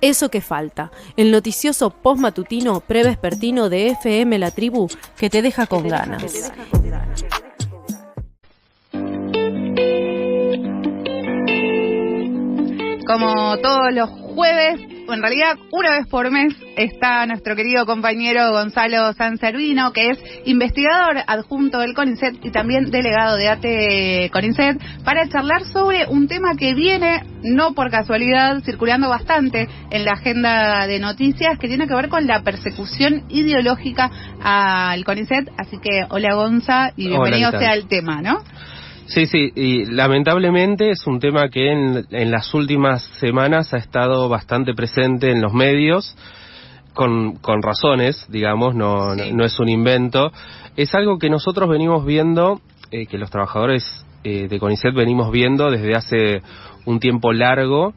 Eso que falta, el noticioso postmatutino prevespertino de FM La Tribu que te deja con ganas. Como todos los jueves, o en realidad una vez por mes, está nuestro querido compañero Gonzalo Sanservino, que es investigador adjunto del CONICET y también delegado de ATE CONICET, para charlar sobre un tema que viene, no por casualidad, circulando bastante en la agenda de noticias, que tiene que ver con la persecución ideológica al CONICET. Así que hola Gonza y bienvenido sea el tema, ¿no? Sí, y lamentablemente es un tema que en las últimas semanas ha estado bastante presente en los medios, con razones, digamos, no es un invento. Es algo que nosotros venimos viendo, que los trabajadores de CONICET venimos viendo desde hace un tiempo largo.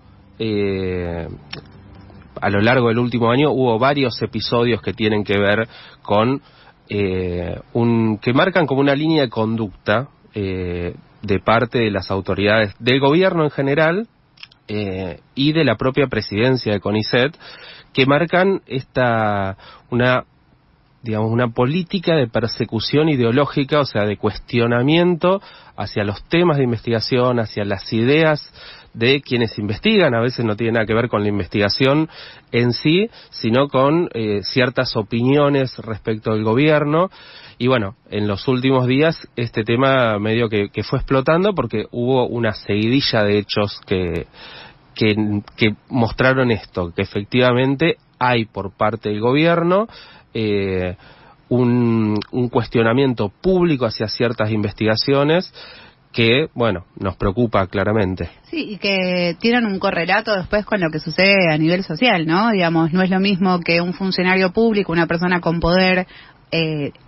A lo largo del último año hubo varios episodios que tienen que ver con que marcan como una línea de conducta de parte de las autoridades del gobierno en general y de la propia presidencia de CONICET, que marcan una política de persecución ideológica, o sea, de cuestionamiento hacia los temas de investigación, hacia las ideas de quienes investigan. A veces no tiene nada que ver con la investigación en sí, sino con ciertas opiniones respecto del gobierno. Y bueno, en los últimos días este tema medio que fue explotando porque hubo una seguidilla de hechos que mostraron esto, que efectivamente hay por parte del gobierno un cuestionamiento público hacia ciertas investigaciones que, bueno, nos preocupa claramente. Sí, y que tienen un correlato después con lo que sucede a nivel social, ¿no? Digamos, no es lo mismo que un funcionario público, una persona con poder,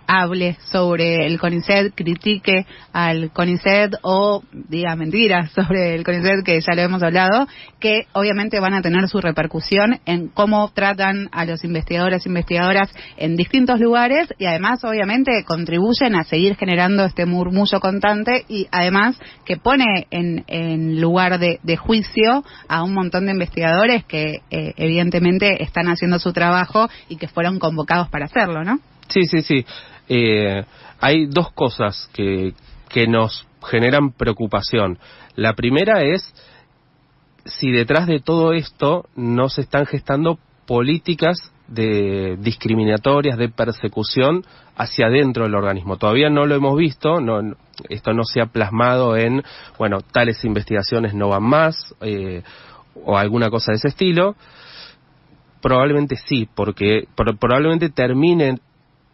hable sobre el CONICET, critique al CONICET o diga mentiras sobre el CONICET, que ya lo hemos hablado, que obviamente van a tener su repercusión en cómo tratan a los investigadores e investigadoras en distintos lugares, y además obviamente contribuyen a seguir generando este murmullo constante, y además que pone en lugar de juicio a un montón de investigadores que evidentemente están haciendo su trabajo y que fueron convocados para hacerlo, ¿no? Sí. Hay dos cosas que nos generan preocupación. La primera es si detrás de todo esto no se están gestando políticas discriminatorias, de persecución hacia adentro del organismo. Todavía no lo hemos visto, esto no se ha plasmado en, bueno, tales investigaciones no van más, o alguna cosa de ese estilo. Probablemente sí, porque probablemente terminen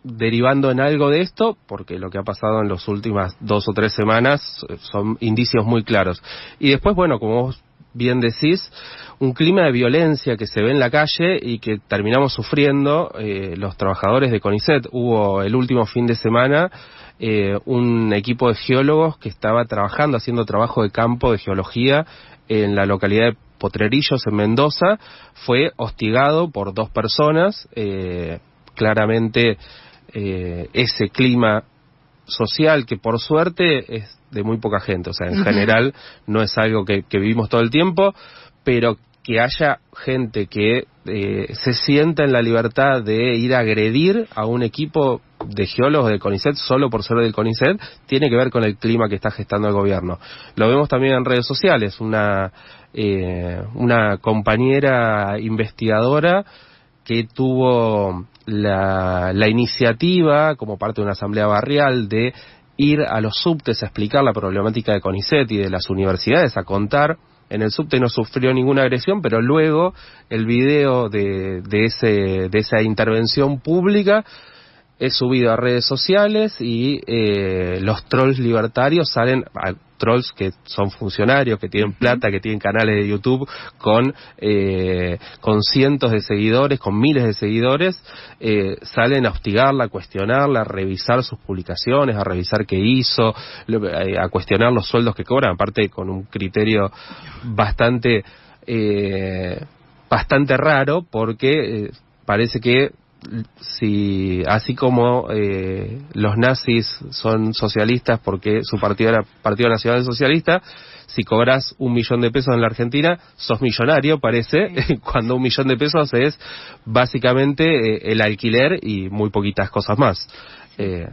derivando en algo de esto, porque lo que ha pasado en las últimas 2 o 3 semanas son indicios muy claros. Y después, bueno, como vos bien decís, un clima de violencia que se ve en la calle y que terminamos sufriendo los trabajadores de CONICET. Hubo el último fin de semana un equipo de geólogos que estaba haciendo trabajo de campo de geología en la localidad de Potrerillos, en Mendoza. Fue hostigado por 2 personas, claramente ese clima social que por suerte es de muy poca gente, o sea, en general no es algo que vivimos todo el tiempo, pero que haya gente que se sienta en la libertad de ir a agredir a un equipo de geólogos del CONICET solo por ser del CONICET, tiene que ver con el clima que está gestando el gobierno. Lo vemos también en redes sociales, una compañera investigadora que tuvo la iniciativa, como parte de una asamblea barrial, de ir a los subtes a explicar la problemática de CONICET y de las universidades, a contar. En el subte no sufrió ninguna agresión, pero luego el video de esa intervención pública es subido a redes sociales y los trolls libertarios salen, trolls que son funcionarios, que tienen plata, que tienen canales de YouTube con cientos de seguidores, con miles de seguidores, salen a hostigarla, a cuestionarla, a revisar sus publicaciones, a revisar qué hizo, a cuestionar los sueldos que cobran, aparte con un criterio bastante raro, porque parece que si así como los nazis son socialistas porque su partido era Partido Nacional Socialista, si cobras 1 millón de pesos en la Argentina, sos millonario, parece, cuando 1 millón de pesos es básicamente el alquiler y muy poquitas cosas más.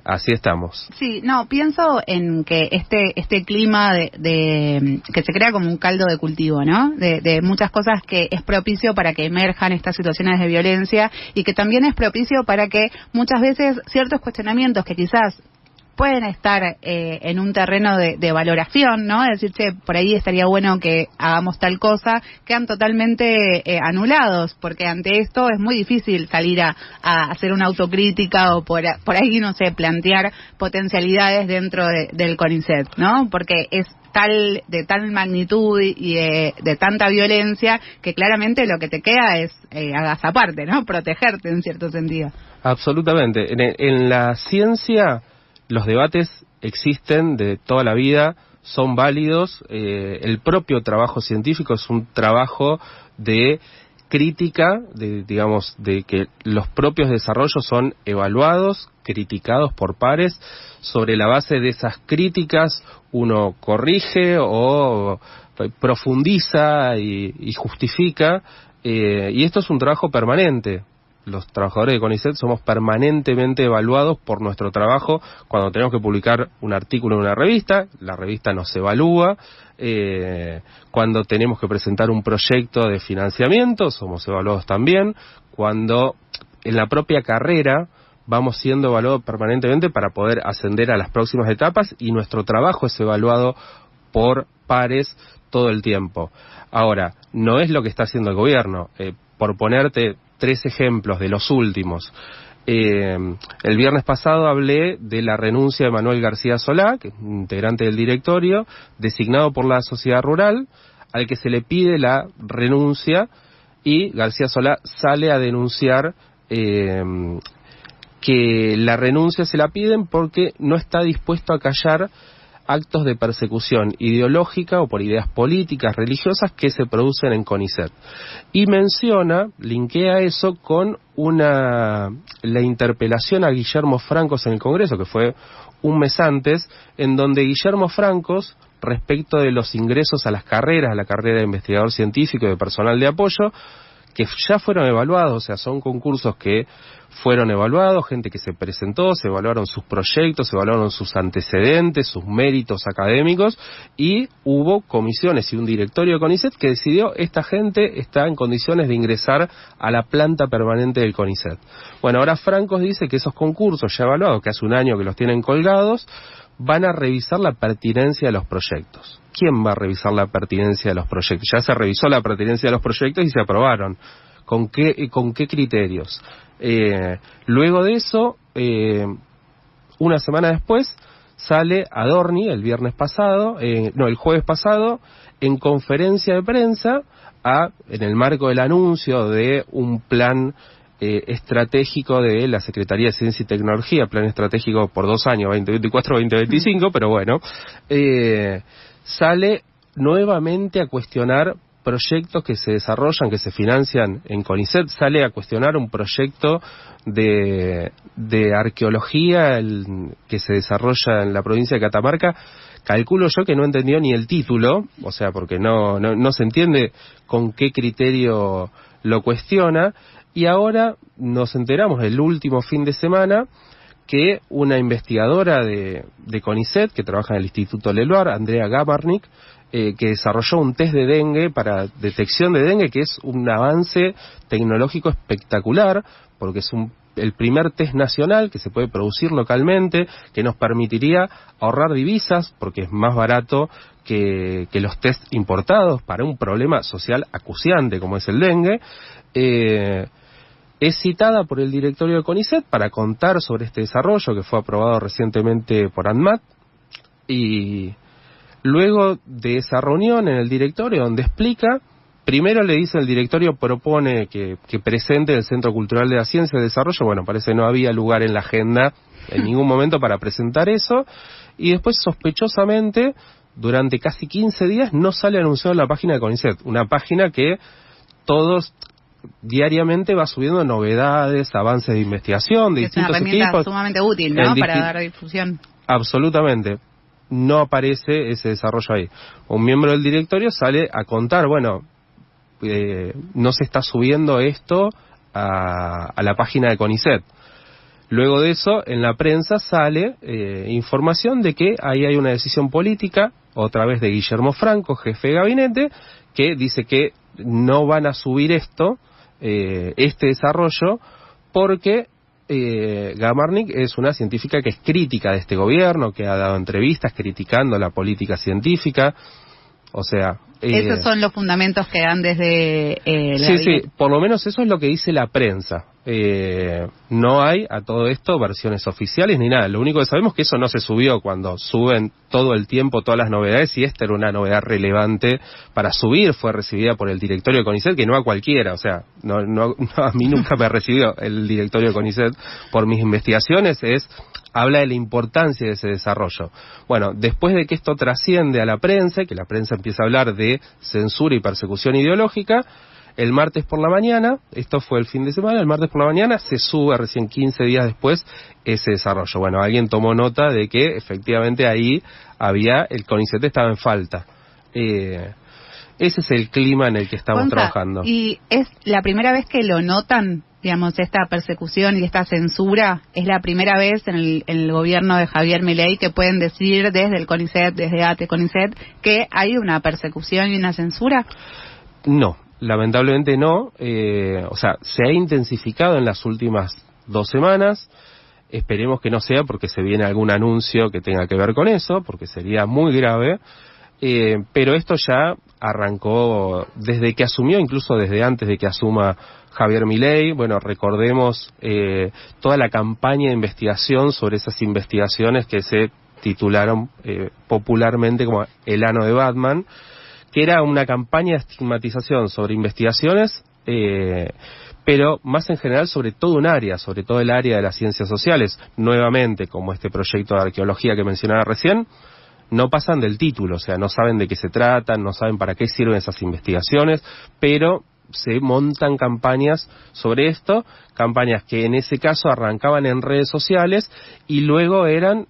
Así estamos. Sí, no, pienso en que este clima de que se crea como un caldo de cultivo, ¿no? De muchas cosas que es propicio para que emerjan estas situaciones de violencia y que también es propicio para que muchas veces ciertos cuestionamientos que quizás pueden estar en un terreno de valoración, ¿no? Es decir, che, por ahí estaría bueno que hagamos tal cosa, quedan totalmente anulados, porque ante esto es muy difícil salir a hacer una autocrítica o por ahí, no sé, plantear potencialidades dentro del CONICET, ¿no? Porque es de tal magnitud y de tanta violencia que claramente lo que te queda es agazaparte, ¿no? Protegerte en cierto sentido. Absolutamente. En la ciencia los debates existen de toda la vida, son válidos. El propio trabajo científico es un trabajo de crítica, de que los propios desarrollos son evaluados, criticados por pares. Sobre la base de esas críticas uno corrige o profundiza y justifica, y esto es un trabajo permanente. Los trabajadores de CONICET somos permanentemente evaluados por nuestro trabajo. Cuando tenemos que publicar un artículo en una revista, la revista nos evalúa. Cuando tenemos que presentar un proyecto de financiamiento, somos evaluados también. Cuando en la propia carrera vamos siendo evaluados permanentemente para poder ascender a las próximas etapas, y nuestro trabajo es evaluado por pares todo el tiempo. Ahora, no es lo que está haciendo el gobierno. Por ponerte 3 ejemplos de los últimos. El viernes pasado hablé de la renuncia de Manuel García Solá, que es integrante del directorio, designado por la sociedad rural, al que se le pide la renuncia, y García Solá sale a denunciar que la renuncia se la piden porque no está dispuesto a callar actos de persecución ideológica o por ideas políticas, religiosas que se producen en CONICET. Y linkea eso con la interpelación a Guillermo Francos en el Congreso, que fue un mes antes, en donde Guillermo Francos, respecto de los ingresos a las carreras, a la carrera de investigador científico y de personal de apoyo, que ya fueron evaluados, o sea, son concursos que fueron evaluados, gente que se presentó, se evaluaron sus proyectos, se evaluaron sus antecedentes, sus méritos académicos, y hubo comisiones y un directorio de CONICET que decidió: esta gente está en condiciones de ingresar a la planta permanente del CONICET. Bueno, ahora Francos dice que esos concursos ya evaluados, que hace un año que los tienen colgados, van a revisar la pertinencia de los proyectos. ¿Quién va a revisar la pertinencia de los proyectos? Ya se revisó la pertinencia de los proyectos y se aprobaron. ¿Con qué criterios? Luego de eso, una semana después, sale Adorni el jueves pasado, en conferencia de prensa, en el marco del anuncio de un plan estratégico de la Secretaría de Ciencia y Tecnología, plan estratégico por 2 años, 2024-2025, pero bueno, sale nuevamente a cuestionar proyectos que se desarrollan, que se financian en CONICET. Sale a cuestionar un proyecto de arqueología que se desarrolla en la provincia de Catamarca. Calculo yo que no entendió ni el título, o sea, porque no se entiende con qué criterio lo cuestiona. Y ahora nos enteramos el último fin de semana que una investigadora de CONICET, que trabaja en el Instituto Leluar, Andrea Gamarnik, que desarrolló un test de dengue para detección de dengue, que es un avance tecnológico espectacular, porque es el primer test nacional que se puede producir localmente, que nos permitiría ahorrar divisas, porque es más barato que los test importados para un problema social acuciante como es el dengue. Es citada por el directorio de CONICET para contar sobre este desarrollo que fue aprobado recientemente por ANMAT, y luego de esa reunión en el directorio donde explica, primero le dice el directorio, propone que presente el Centro Cultural de la Ciencia y el Desarrollo. Bueno, parece que no había lugar en la agenda en ningún momento para presentar eso, y después sospechosamente durante casi 15 días no sale anunciado en la página de CONICET, una página que todos diariamente va subiendo novedades, avances de investigación de Es una distintos herramienta equipos. sumamente útil, ¿no? Para dar difusión. Absolutamente. No aparece ese desarrollo ahí. Un miembro del directorio sale a contar, bueno, no se está subiendo esto a la página de CONICET. Luego de eso, en la prensa sale información de que ahí hay una decisión política, otra vez de Guillermo Franco, jefe de gabinete, que dice que no van a subir este desarrollo, porque Gamarnik es una científica que es crítica de este gobierno, que ha dado entrevistas criticando la política científica. O sea... esos son los fundamentos que dan desde sí, por lo menos eso es lo que dice la prensa. No hay a todo esto versiones oficiales ni nada. Lo único que sabemos es que eso no se subió cuando suben todo el tiempo todas las novedades, y esta era una novedad relevante para subir. Fue recibida por el directorio de CONICET, que no a cualquiera. O sea, no a mí nunca me recibió el directorio de CONICET por mis investigaciones. Habla de la importancia de ese desarrollo. Bueno, después de que esto trasciende a la prensa, que la prensa empieza a hablar de censura y persecución ideológica, el martes por la mañana, esto fue el fin de semana, el martes por la mañana se sube recién 15 días después ese desarrollo. Bueno, alguien tomó nota de que efectivamente ahí el CONICET estaba en falta. Ese es el clima en el que estamos trabajando. ¿Y es la primera vez que lo notan, digamos, esta persecución y esta censura? ¿Es la primera vez en el gobierno de Javier Milei que pueden decir desde el CONICET, desde ATE CONICET, que hay una persecución y una censura? No, lamentablemente no. O sea, se ha intensificado en las últimas 2 semanas. Esperemos que no sea porque se viene algún anuncio que tenga que ver con eso, porque sería muy grave. Pero esto ya arrancó desde que asumió, incluso desde antes de que asuma Javier Milei. Bueno, recordemos toda la campaña de investigación sobre esas investigaciones que se titularon popularmente como El ano de Batman, que era una campaña de estigmatización sobre investigaciones, pero más en general sobre todo un área, sobre todo el área de las ciencias sociales. Nuevamente, como este proyecto de arqueología que mencionaba recién, no pasan del título, o sea, no saben de qué se tratan, no saben para qué sirven esas investigaciones, pero se montan campañas sobre esto, campañas que en ese caso arrancaban en redes sociales y luego eran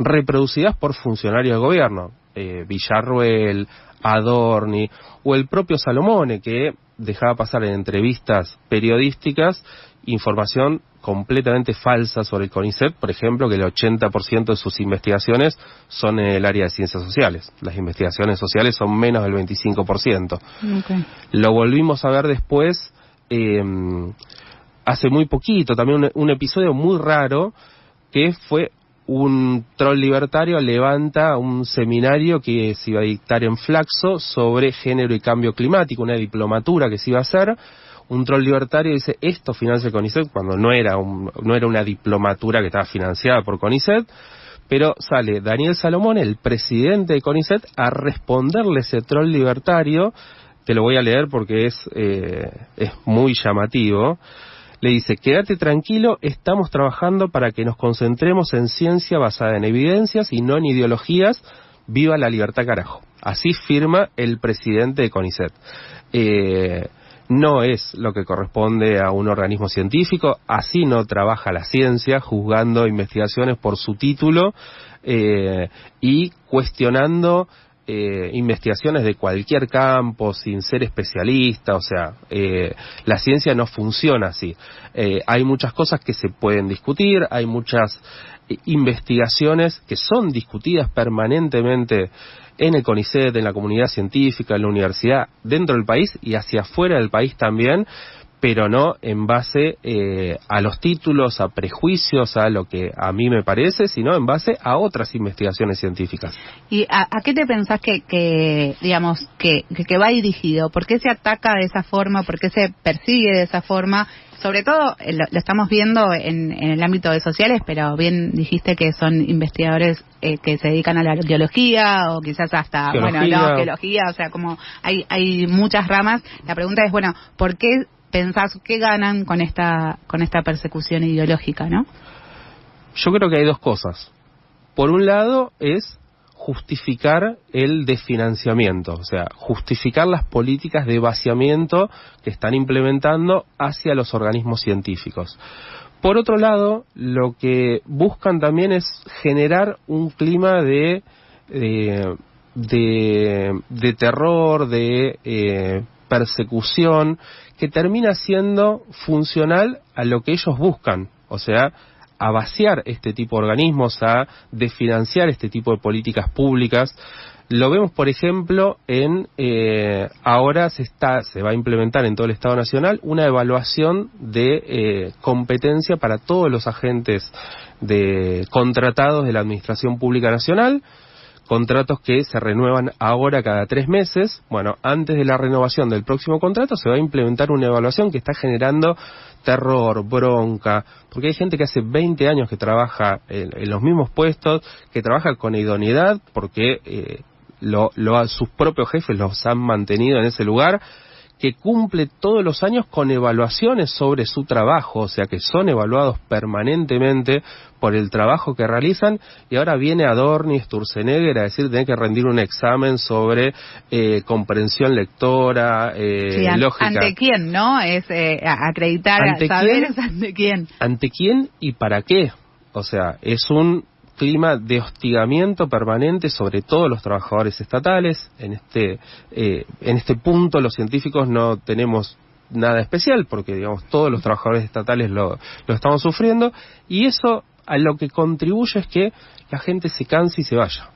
reproducidas por funcionarios de gobierno, Villarruel, Adorni o el propio Salomone, que dejaba pasar en entrevistas periodísticas información completamente falsa sobre el CONICET, por ejemplo, que el 80% de sus investigaciones son en el área de ciencias sociales. Las investigaciones sociales son menos del 25%. Okay. Lo volvimos a ver después, hace muy poquito, también un episodio muy raro, que fue un troll libertario levanta un seminario que se iba a dictar en Flaxo sobre género y cambio climático, una diplomatura que se iba a hacer. Un troll libertario dice, esto financia el CONICET, cuando no era una diplomatura que estaba financiada por CONICET, pero sale Daniel Salomón, el presidente de CONICET, a responderle ese troll libertario, que lo voy a leer porque es muy llamativo. Le dice, quédate tranquilo, estamos trabajando para que nos concentremos en ciencia basada en evidencias y no en ideologías, viva la libertad carajo. Así firma el presidente de CONICET. No es lo que corresponde a un organismo científico, así no trabaja la ciencia, juzgando investigaciones por su título y cuestionando investigaciones de cualquier campo sin ser especialista. O sea, la ciencia no funciona así. Hay muchas cosas que se pueden discutir, hay muchas investigaciones que son discutidas permanentemente en el CONICET, en la comunidad científica, en la universidad, dentro del país y hacia afuera del país también, pero no en base a los títulos, a prejuicios, a lo que a mí me parece, sino en base a otras investigaciones científicas. ¿Y a qué te pensás que va dirigido? ¿Por qué se ataca de esa forma? ¿Por qué se persigue de esa forma? Sobre todo, lo estamos viendo en el ámbito de sociales, pero bien dijiste que son investigadores que se dedican a la arqueología o quizás hasta, arqueología, o sea, como hay muchas ramas. La pregunta es, bueno, ¿por qué pensás que ganan con esta persecución ideológica, no? Yo creo que hay dos cosas. Por un lado es justificar el desfinanciamiento, o sea, justificar las políticas de vaciamiento que están implementando hacia los organismos científicos. Por otro lado, lo que buscan también es generar un clima de terror, de persecución, que termina siendo funcional a lo que ellos buscan, o sea, a vaciar este tipo de organismos, a desfinanciar este tipo de políticas públicas. Lo vemos, por ejemplo, ahora se va a implementar en todo el Estado Nacional una evaluación de competencia para todos los agentes contratados de la Administración Pública Nacional, contratos que se renuevan ahora cada 3 meses. Bueno, antes de la renovación del próximo contrato se va a implementar una evaluación que está generando terror, bronca, porque hay gente que hace 20 años que trabaja en los mismos puestos, que trabaja con idoneidad porque sus propios jefes los han mantenido en ese lugar, que cumple todos los años con evaluaciones sobre su trabajo, o sea que son evaluados permanentemente por el trabajo que realizan, y ahora viene Adorni, Sturzenegger a decir que tienen que rendir un examen sobre comprensión lectora, lógica. ¿Ante quién, no? Es acreditar saberes ante quién. ¿Ante quién y para qué? O sea, es un clima de hostigamiento permanente sobre todos los trabajadores estatales. En este punto los científicos no tenemos nada especial porque, digamos, todos los trabajadores estatales lo estamos sufriendo, y eso a lo que contribuye es que la gente se canse y se vaya.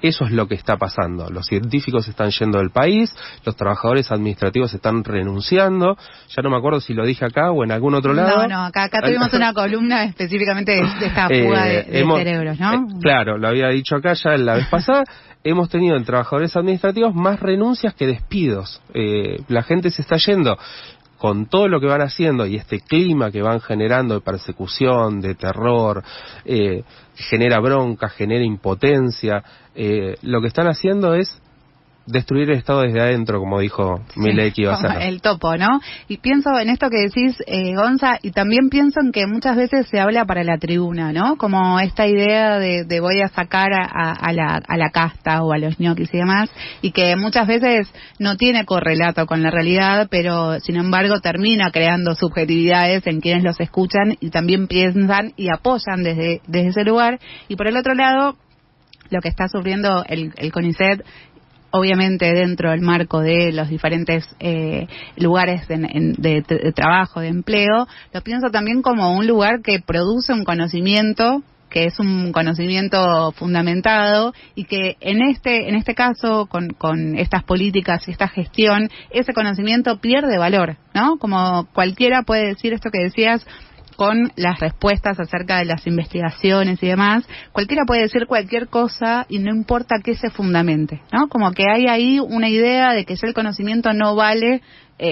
Eso es lo que está pasando. Los científicos están yendo del país, los trabajadores administrativos están renunciando. Ya no me acuerdo si lo dije acá o en algún otro lado. No, acá tuvimos una columna específicamente de esta fuga de cerebros, ¿no? Claro, lo había dicho acá ya la vez pasada. Hemos tenido en trabajadores administrativos más renuncias que despidos. La gente se está yendo. Con todo lo que van haciendo y este clima que van generando de persecución, de terror, genera bronca, genera impotencia, lo que están haciendo es destruir el Estado desde adentro, como dijo Milei que iba a hacer. El topo, ¿no? Y pienso en esto que decís, Gonza, y también pienso en que muchas veces se habla para la tribuna, ¿no? Como esta idea de voy a sacar a la casta o a los ñoquis y demás, y que muchas veces no tiene correlato con la realidad, pero sin embargo termina creando subjetividades en quienes los escuchan y también piensan y apoyan desde ese lugar. Y por el otro lado, lo que está sufriendo el CONICET, obviamente dentro del marco de los diferentes lugares de trabajo, de empleo, lo pienso también como un lugar que produce un conocimiento, que es un conocimiento fundamentado, y que en este caso, con estas políticas y esta gestión, ese conocimiento pierde valor, ¿no? Como cualquiera puede decir esto que decías, con las respuestas acerca de las investigaciones y demás, cualquiera puede decir cualquier cosa y no importa qué se fundamente, ¿no? Como que hay ahí una idea de que ya el conocimiento no vale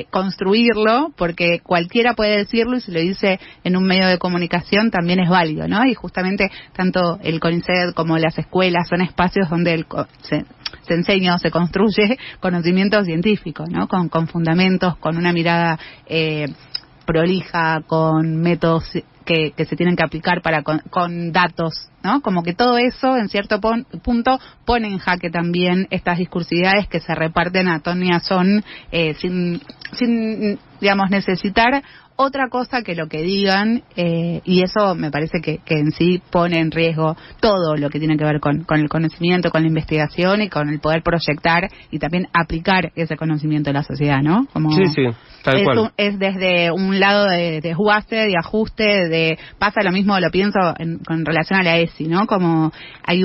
construirlo, porque cualquiera puede decirlo y si lo dice en un medio de comunicación también es válido, ¿no? Y justamente tanto el CONICET como las escuelas son espacios donde se enseña o se construye conocimiento científico, ¿no? Con fundamentos, con una mirada prolija, con métodos que se tienen que aplicar con datos, ¿no? Como que todo eso, en cierto punto, pone en jaque también estas discursividades que se reparten a ton y a son, sin digamos, necesitar otra cosa que lo que digan, y eso me parece que en sí pone en riesgo todo lo que tiene que ver con el conocimiento, con la investigación y con el poder proyectar y también aplicar ese conocimiento en la sociedad, ¿no? Como sí, tal cual. Es desde un lado de desguace, de ajuste, pasa lo mismo, lo pienso con relación a la ESI, ¿no? Como hay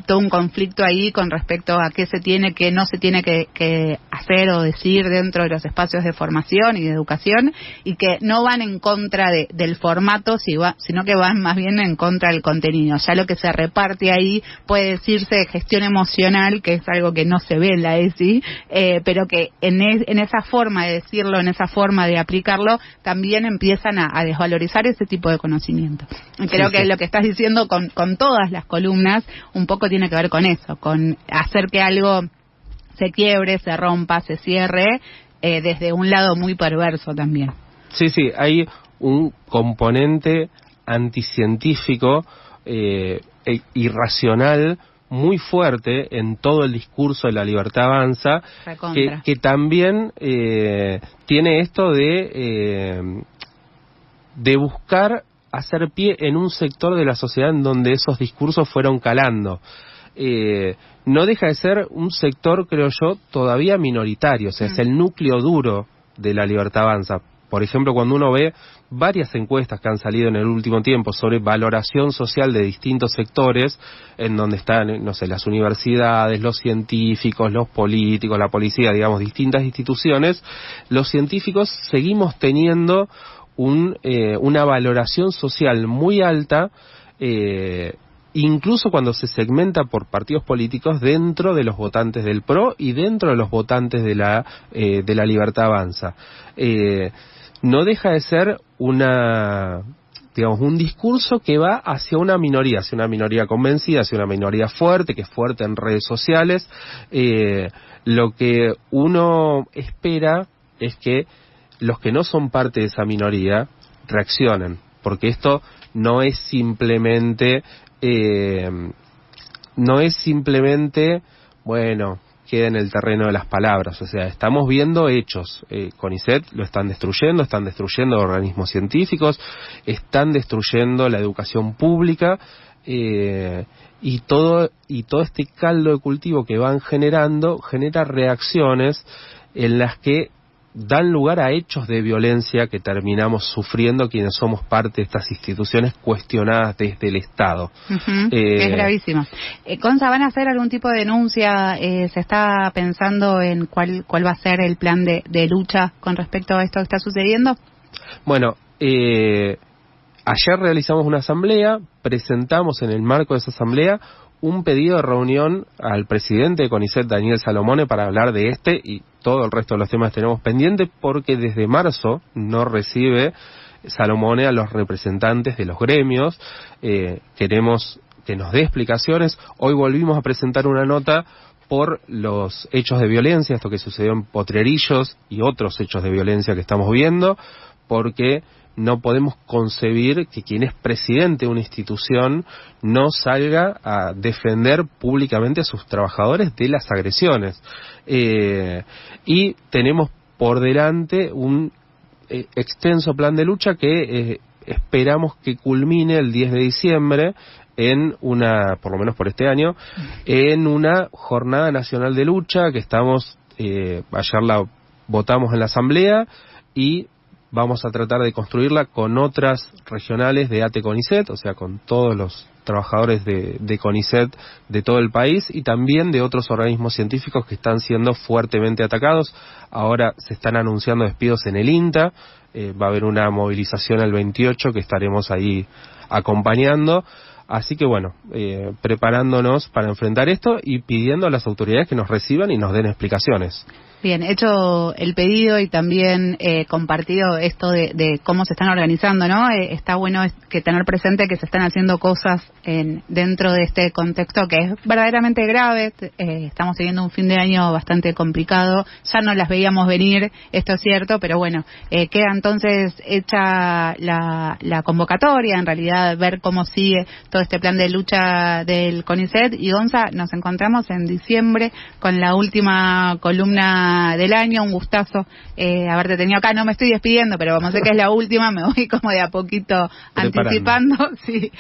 todo un conflicto ahí con respecto a qué se tiene, qué no se tiene que hacer o decir dentro de los espacios de formación y de educación, y que no van en contra del formato, sino que van más bien en contra del contenido. Ya lo que se reparte ahí puede decirse gestión emocional, que es algo que no se ve en la ESI, pero que en esa forma de decirlo, en esa forma de aplicarlo, también empiezan a desvalorizar ese tipo de conocimiento. Y creo que lo que estás diciendo con todas las columnas un poco tiene que ver con eso, con hacer que algo se quiebre, se rompa, se cierre, desde un lado muy perverso también. Sí, hay un componente anticientífico, irracional, muy fuerte en todo el discurso de La Libertad Avanza, que también tiene esto de buscar hacer pie en un sector de la sociedad en donde esos discursos fueron calando. No deja de ser un sector, creo yo, todavía minoritario, o sea, es el núcleo duro de La Libertad Avanza. Por ejemplo, cuando uno ve varias encuestas que han salido en el último tiempo sobre valoración social de distintos sectores, en donde están, no sé, las universidades, los científicos, los políticos, la policía, digamos, distintas instituciones, los científicos seguimos teniendo una valoración social muy alta, incluso cuando se segmenta por partidos políticos dentro de los votantes del PRO y dentro de los votantes de la Libertad Avanza. No deja de ser un discurso que va hacia una minoría convencida, hacia una minoría fuerte, que es fuerte en redes sociales. Lo que uno espera es que los que no son parte de esa minoría reaccionen, porque esto no es simplemente, bueno, queda en el terreno de las palabras, o sea, estamos viendo hechos. CONICET lo están destruyendo organismos científicos, están destruyendo la educación pública, y todo este caldo de cultivo que van generando genera reacciones en las que dan lugar a hechos de violencia que terminamos sufriendo quienes somos parte de estas instituciones cuestionadas desde el Estado. Es gravísimo. Gonza, ¿van a hacer algún tipo de denuncia? ¿Se está pensando en cuál va a ser el plan de lucha con respecto a esto que está sucediendo? Bueno, ayer realizamos una asamblea, presentamos en el marco de esa asamblea un pedido de reunión al presidente de CONICET, Daniel Salomone, para hablar de este y todo el resto de los temas que tenemos pendientes, porque desde marzo no recibe Salomone a los representantes de los gremios. Queremos que nos dé explicaciones. Hoy volvimos a presentar una nota por los hechos de violencia, esto que sucedió en Potrerillos y otros hechos de violencia que estamos viendo, porque no podemos concebir que quien es presidente de una institución no salga a defender públicamente a sus trabajadores de las agresiones. Y tenemos por delante un extenso plan de lucha que esperamos que culmine el 10 de diciembre en una, por lo menos por este año, en una jornada nacional de lucha que estamos, ayer la votamos en la asamblea y vamos a tratar de construirla con otras regionales de ATE CONICET, o sea, con todos los trabajadores de CONICET de todo el país y también de otros organismos científicos que están siendo fuertemente atacados. Ahora se están anunciando despidos en el INTA, va a haber una movilización el 28 que estaremos ahí acompañando. Así que bueno, preparándonos para enfrentar esto y pidiendo a las autoridades que nos reciban y nos den explicaciones. Bien, hecho el pedido y también compartido esto de cómo se están organizando, ¿no? Está bueno que tener presente que se están haciendo cosas dentro de este contexto que es verdaderamente grave. Estamos teniendo un fin de año bastante complicado. Ya no las veíamos venir, esto es cierto, pero bueno, queda entonces hecha la convocatoria, en realidad ver cómo sigue todo este plan de lucha del CONICET. Y Gonza, nos encontramos en diciembre con la última columna del año. Un gustazo haberte tenido acá. No me estoy despidiendo, pero como sé que es la última, me voy como de a poquito anticipando. Sí.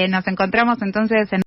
Nos encontramos entonces en